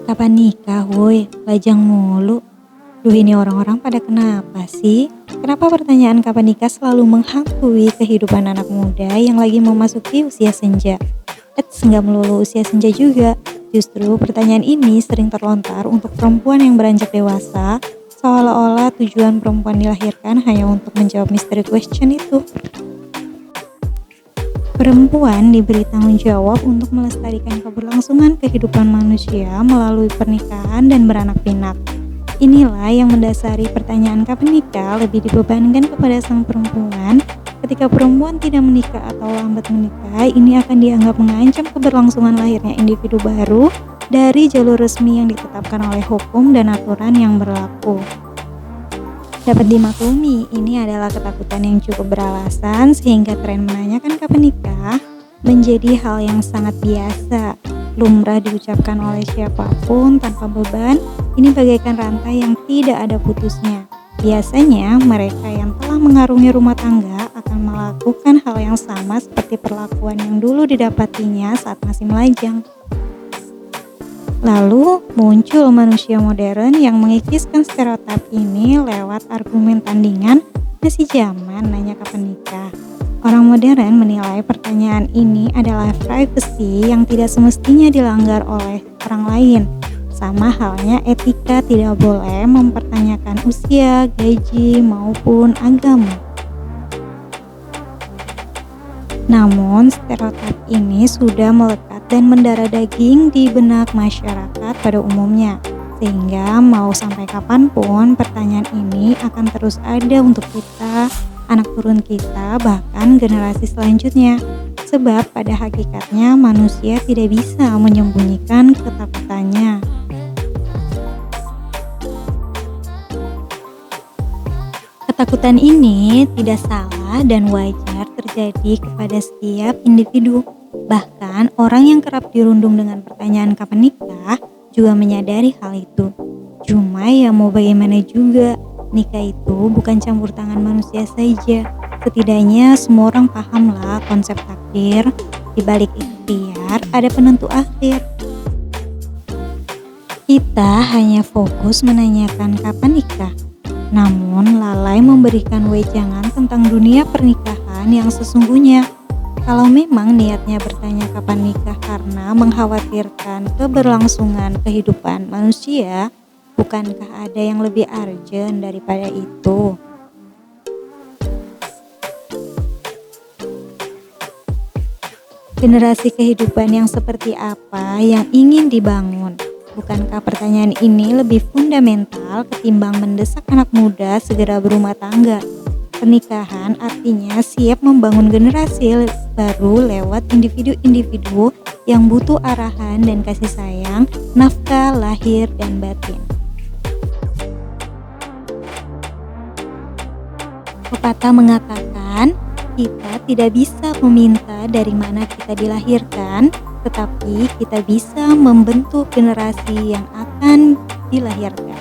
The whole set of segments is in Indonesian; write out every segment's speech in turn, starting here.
Kapan nikah woi? Lajang mulu. Duh ini orang-orang pada kenapa sih? Kenapa pertanyaan kapan nikah selalu menghantui kehidupan anak muda yang lagi memasuki usia senja? Nggak melulu usia senja juga. Justru pertanyaan ini sering terlontar untuk perempuan yang beranjak dewasa, seolah-olah tujuan perempuan dilahirkan hanya untuk menjawab misteri question itu. Perempuan diberi tanggung jawab untuk melestarikan keberlangsungan kehidupan manusia melalui pernikahan dan beranak pinak. Inilah yang mendasari pertanyaan kapan nikah lebih dibebankan kepada sang perempuan. Ketika perempuan tidak menikah atau lambat menikah, ini akan dianggap mengancam keberlangsungan lahirnya individu baru dari jalur resmi yang ditetapkan oleh hukum dan aturan yang berlaku. Dapat dimaklumi, ini adalah ketakutan yang cukup beralasan sehingga tren menanyakan kapan nikah menjadi hal yang sangat biasa, lumrah diucapkan oleh siapapun tanpa beban. Ini bagaikan rantai yang tidak ada putusnya. Biasanya mereka yang telah mengarungi rumah tangga akan melakukan hal yang sama seperti perlakuan yang dulu didapatinya saat masih melajang. Lalu muncul manusia modern yang mengikiskan stereotip ini lewat argumen tandingan masih zaman nanya kapan nikah. Orang modern menilai pertanyaan ini adalah privacy yang tidak semestinya dilanggar oleh orang lain. Sama halnya etika tidak boleh mempertanyakan usia, gaji, maupun agama. Namun stereotip ini sudah melekat dan mendarah daging di benak masyarakat pada umumnya, sehingga mau sampai kapanpun pertanyaan ini akan terus ada untuk kita, anak turun kita, bahkan generasi selanjutnya. Sebab pada hakikatnya manusia tidak bisa menyembunyikan ketakutannya. Ketakutan ini tidak salah dan wajar terjadi kepada setiap individu. Bahkan orang yang kerap dirundung dengan pertanyaan kapan nikah juga menyadari hal itu. Cuma ya mau bagaimana juga, nikah itu bukan campur tangan manusia saja. Setidaknya semua orang pahamlah konsep takdir. Di balik ikhtiar ada penentu akhir. Kita hanya fokus menanyakan kapan nikah, namun lalai memberikan wejangan tentang dunia pernikahan yang sesungguhnya. Kalau memang niatnya bertanya kapan nikah karena mengkhawatirkan keberlangsungan kehidupan manusia, bukankah ada yang lebih urgent daripada itu? Generasi kehidupan yang seperti apa yang ingin dibangun? Bukankah pertanyaan ini lebih fundamental ketimbang mendesak anak muda segera berumah tangga? Pernikahan artinya siap membangun generasi baru lewat individu-individu yang butuh arahan dan kasih sayang, nafkah lahir dan batin. Pepatah mengatakan, kita tidak bisa meminta dari mana kita dilahirkan, tetapi kita bisa membentuk generasi yang akan dilahirkan.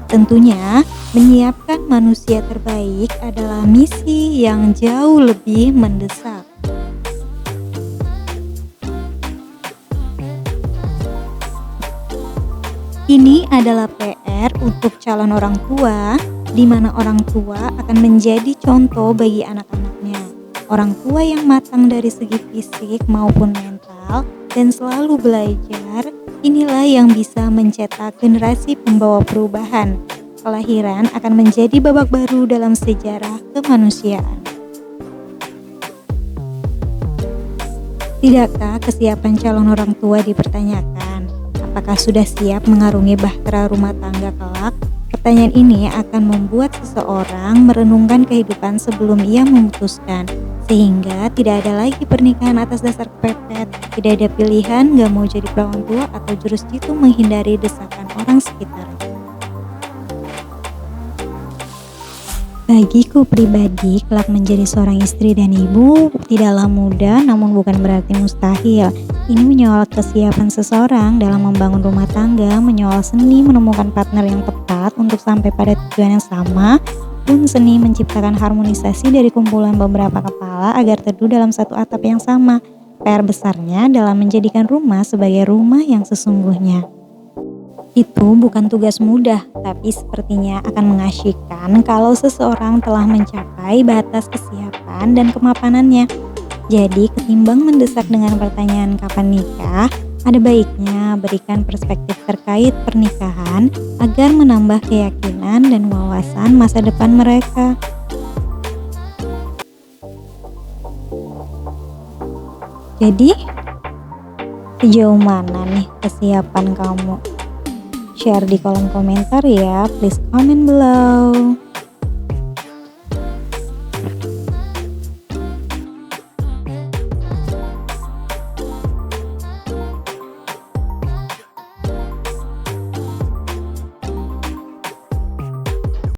Tentunya, menyiapkan manusia terbaik adalah misi yang jauh lebih mendesak. Ini adalah PR untuk calon orang tua, di mana orang tua akan menjadi contoh bagi anak-anaknya. Orang tua yang matang dari segi fisik maupun mental dan selalu belajar, inilah yang bisa mencetak generasi pembawa perubahan. Kelahiran akan menjadi babak baru dalam sejarah kemanusiaan. Tidakkah kesiapan calon orang tua dipertanyakan? Apakah sudah siap mengarungi bahtera rumah tangga kelak? Pertanyaan ini akan membuat seseorang merenungkan kehidupan sebelum ia memutuskan, sehingga tidak ada lagi pernikahan atas dasar kepepet, tidak ada pilihan gak mau jadi perawan tua atau jurus jitu menghindari desakan orang sekitar. Bagiku pribadi, kelak menjadi seorang istri dan ibu tidaklah mudah, namun bukan berarti mustahil. Ini menyoal kesiapan seseorang dalam membangun rumah tangga, menyoal seni menemukan partner yang tepat untuk sampai pada tujuan yang sama, dan seni menciptakan harmonisasi dari kumpulan beberapa kepala agar teduh dalam satu atap yang sama. PR besarnya dalam menjadikan rumah sebagai rumah yang sesungguhnya. Itu bukan tugas mudah, tapi sepertinya akan mengasyikkan kalau seseorang telah mencapai batas kesiapan dan kemapanannya. Jadi, ketimbang mendesak dengan pertanyaan kapan nikah, ada baiknya berikan perspektif terkait pernikahan agar menambah keyakinan dan wawasan masa depan mereka. Jadi, sejauh mana nih kesiapan kamu? Share di kolom komentar ya, please comment below.